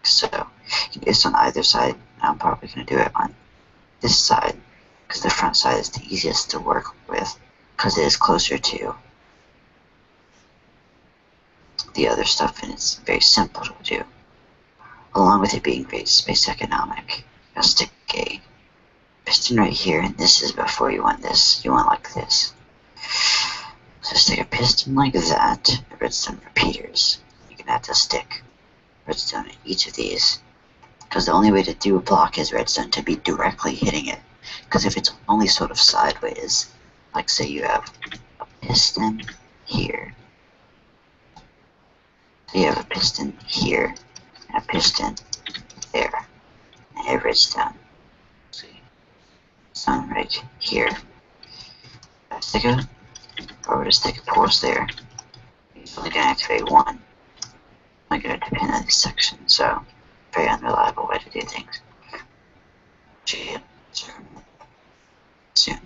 So you do this on either side. I'm probably going to do it on this side, because the front side is the easiest to work with, because it is closer to the other stuff, and it's very simple to do, along with it being very space economic. I'll stick a piston right here, and this is before you want this. You want like this. So stick a piston like that, redstone repeaters. You're gonna have to stick redstone in each of these, because the only way to do a block is redstone to be directly hitting it. Because if it's only sort of sideways, like say you have a piston here, so you have a piston here, and a piston there, and a redstone. See, sun right here. Stick a, or just stick a pulse there. You're only gonna activate one. I'm gonna depend on this section, so very unreliable way to do things. Gee, soon.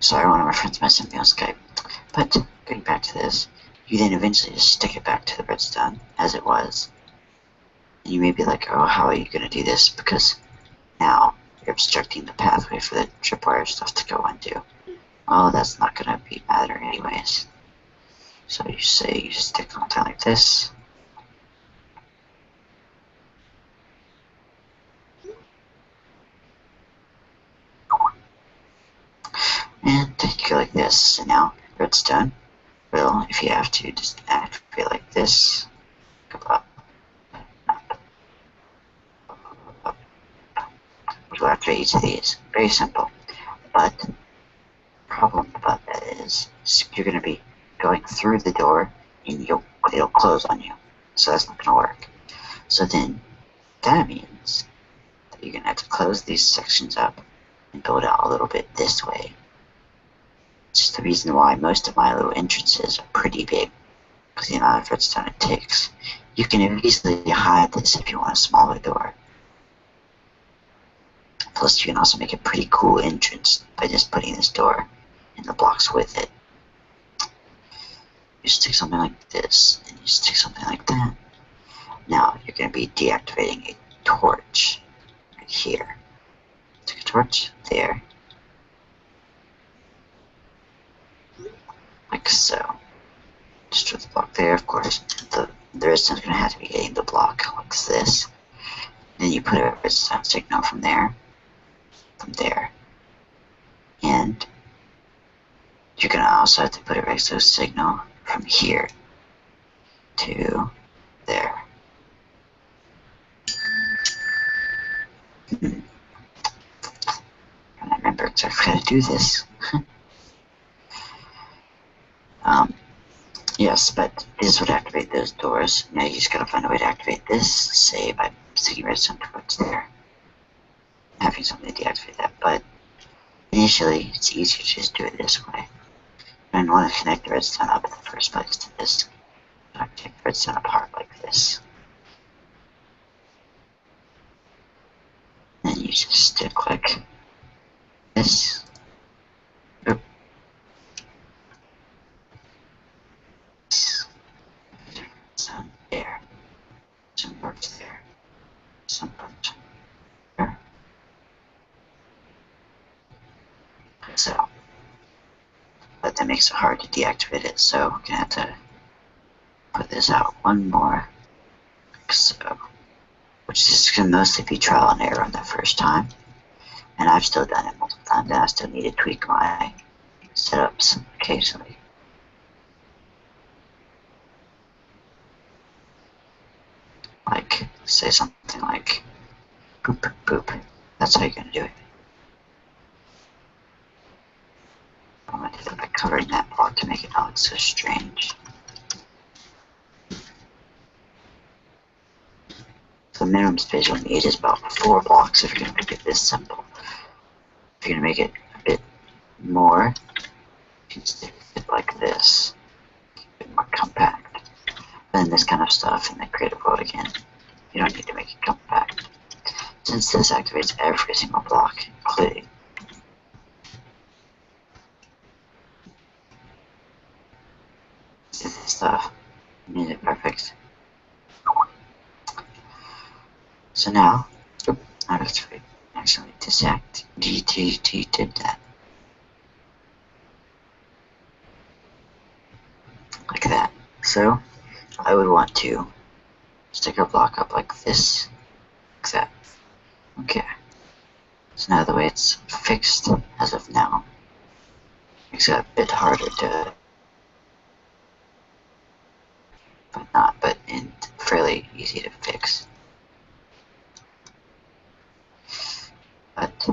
Sorry, one of my friends messaged me on Skype. But getting back to this, you then eventually just stick it back to the redstone as it was. And you may be like, oh, how are you going to do this? Because now you're obstructing the pathway for the tripwire stuff to go into. Well, that's not going to matter anyways. So you say you just stick something like this. And you go like this. And now redstone will, if you have to, just activate like this. Go up. Go after each of these. Very simple. But the problem about that is you're going to be going through the door and it'll close on you. So that's not going to work. So then that means that you're going to have to close these sections up and build out a little bit this way. It's just the reason why most of my little entrances are pretty big, because the amount of redstone it takes. You can easily hide this if you want a smaller door. Plus, you can also make a pretty cool entrance by just putting this door and the blocks with it. You stick something like this, and you stick something like that. Now, you're going to be deactivating a torch right here. Stick a torch there. Like so. Destroy the block there, of course. The redstone's going to have to be hitting the block like this. Then you put a redstone signal from there. And you're going to also have to put a redstone signal from here to there. I don't remember exactly how to do this. Yes, but this would activate those doors. Now you just gotta find a way to activate this, say by sticking redstone towards there. Having something to deactivate that, but initially it's easier to just do it this way. I don't want to connect the redstone up in the first place to this. I take the redstone apart like this. Then you just stick like this. Oop. Some there. Some parts there. Some parts there. So, but that makes it hard to deactivate it, so we're gonna have to put this out one more. So, which is gonna mostly be trial and error on the first time. And I've still done it multiple times, and I still need to tweak my setups occasionally. Like, say something like, boop, boop. That's how you're gonna do it. I'm gonna do that by covering that block to make it not look so strange. The minimum space you'll need is about 4 blocks if you're gonna make it this simple. If you're gonna make it a bit more, you can stick it like this, a bit more compact. Then this kind of stuff in the creative world again. You don't need to make it compact. Since this activates every single block, including this stuff, you need it perfect. So now, I actually did that. Like that. So, I would want to stick our block up like this, like that. Okay. So now the way it's fixed as of now makes it a bit harder to, but fairly easy to fix. But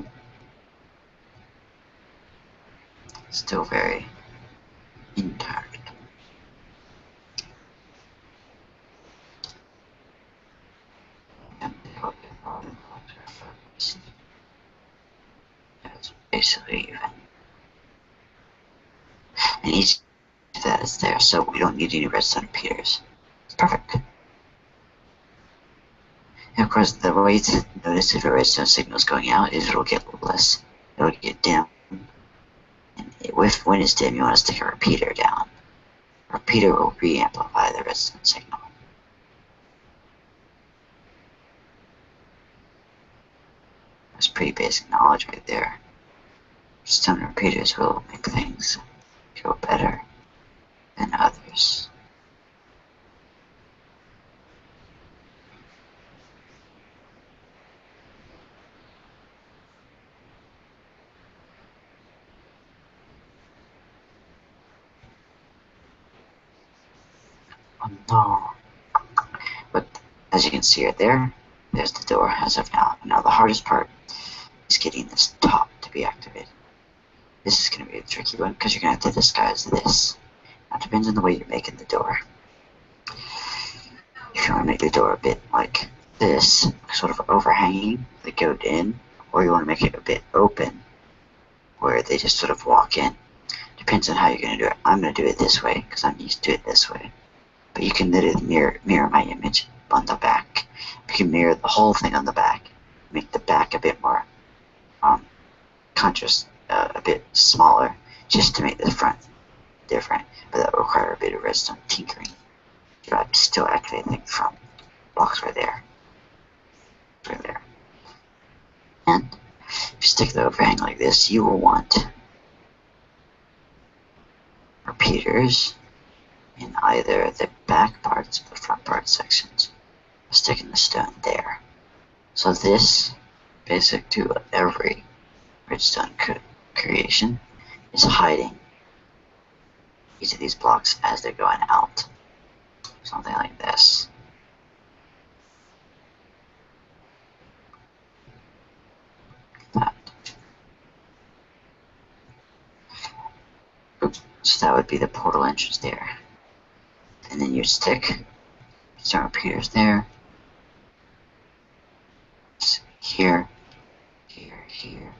still very intact. That's basically even. And each of that is there, so we don't need any redstone repeaters. It's perfect. And of course, the way to notice if a redstone signal is going out is it'll get less, it'll get dim. And when it's dim, you want to stick a repeater down. A repeater will re-amplify the redstone signal. That's pretty basic knowledge right there. Some repeaters will make things go better than others. Oh no. But as you can see right there, there's the door as of now. Now the hardest part is getting this top to be activated. This is going to be a tricky one because you're going to have to disguise this. Now it depends on the way you're making the door. If you want to make the door a bit like this, sort of overhanging, the goat in, or you want to make it a bit open, where they just sort of walk in. Depends on how you're going to do it. I'm going to do it this way because I'm used to it this way. But you can literally mirror my image on the back. You can mirror the whole thing on the back. Make the back a bit more contrast, a bit smaller, just to make the front different. But that will require a bit of redstone tinkering. But still activating from blocks right there. Right there. And if you stick the overhang like this, you will want repeaters in either the back parts or the front part sections. Sticking the stone there. So this, basic to every redstone creation, is hiding each of these blocks as they're going out. Something like this. That. Oops. So that would be the portal entrance there. And then you stick some repeaters there. Here, here, here.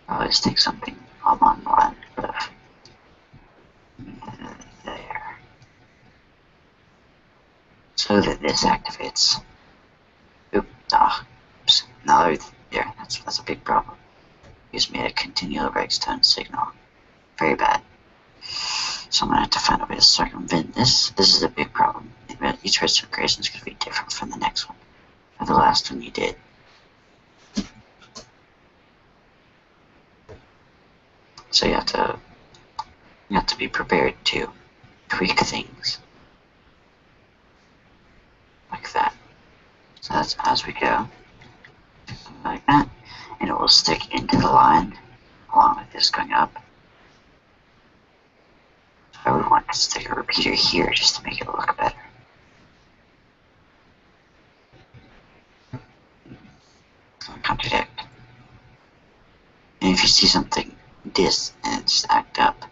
Probably stick something along the line of there. So that this activates. Oops, no, there, that's a big problem. Gives me a continual redstone signal. Very bad. So I'm gonna have to find a way to circumvent this. This is a big problem. Each redstone creation is gonna be different from the next one, or the last one you did. So you have to be prepared to tweak things like that. So that's as we go, something like that, and it will stick into the line along with this going up. I would want to stick a repeater here just to make it look better. Don't contradict. And if you see something dis and it's act up,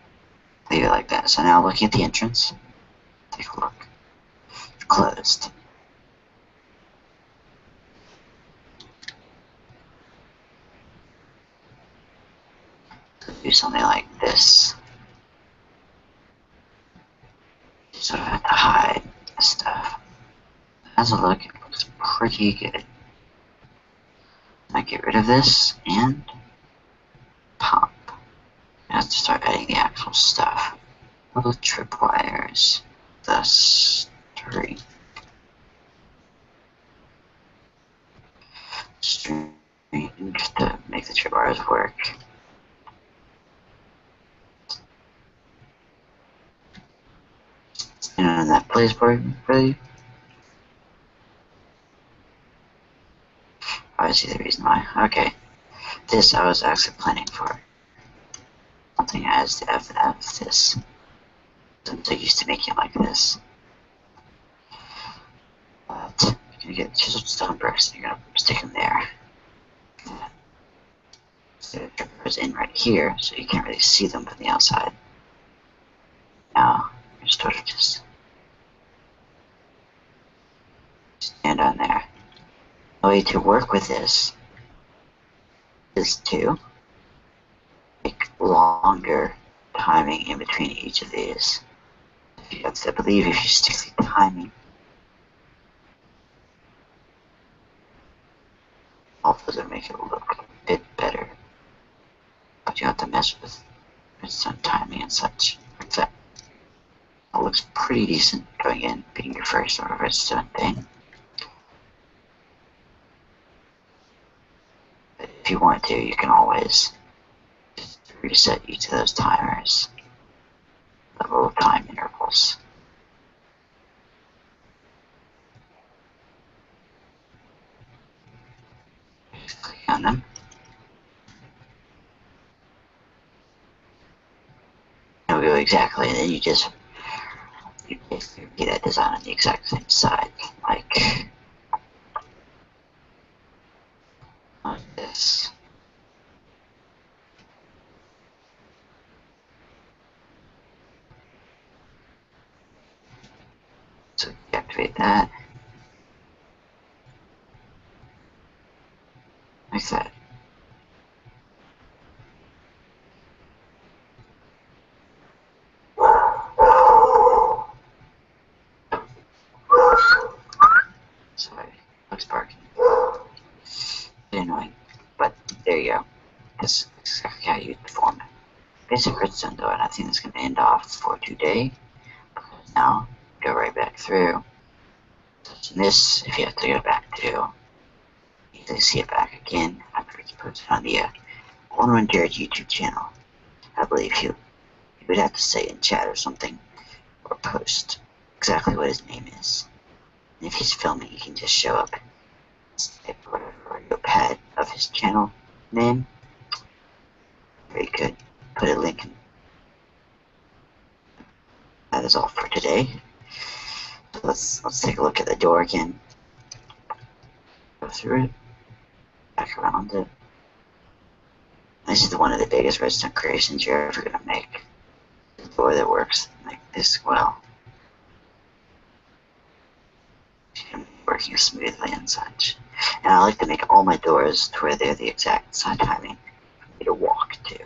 leave it like that. So now looking at the entrance, take a look. It's closed. do something like this. You sort of have to hide this stuff. As a look, it looks pretty good. I get rid of this and pop. I have to start adding the actual stuff. Little tripwires. Thus, 3. Strange to make the tripwires work. And that plays for you. I see the reason why. Okay. This I was actually planning for. Something as the FF this. I'm so used to making it like this. But you're gonna get chiseled stone bricks and you're gonna stick them there. So the tripper is in right here, so you can't really see them from the outside. Now, you're sort of just stand on there. The way to work with this is to make longer timing in between each of these. I believe if you stick the timing, all those will make it look a bit better. But you have to mess with some timing and such like that. It looks pretty decent going in, being your first sort of redstone thing. But if you want to, you can always just reset each of those timers, the little time intervals. Just click on them. There we go, exactly, and then you basically get that design on the exact same side, like this. So activate that. Like that. Sorry, looks barking. Annoying. But there you go. This is exactly how you perform it. Basic redstone though, and I think it's going to end off for today. Because now, go right back through. Touching this, if you have to go back to, easily see it back again after it's posted on the One Jared YouTube channel. I believe he would have to say in chat or something, or post exactly what his name is. And if he's filming, he can just show up or notepad of his channel name. Very good. Put a link in. That is all for today. So let's take a look at the door again. Go through it. Back around it. This is one of the biggest redstone creations you're ever gonna make. A door that works like this well. Working smoothly and such. And I like to make all my doors to where they're the exact side timing for me to walk to.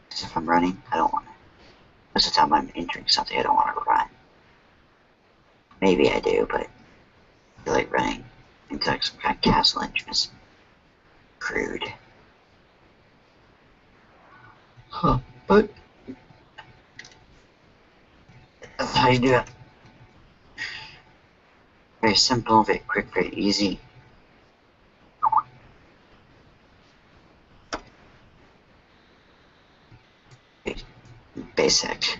Because if I'm running, I don't want to. Most of the time I'm entering something, I don't want to run. Maybe I do, but I feel like running into like some kind of castle entrance. Crude. Huh, but that's how you do it. Very simple, very quick, very easy. Basic.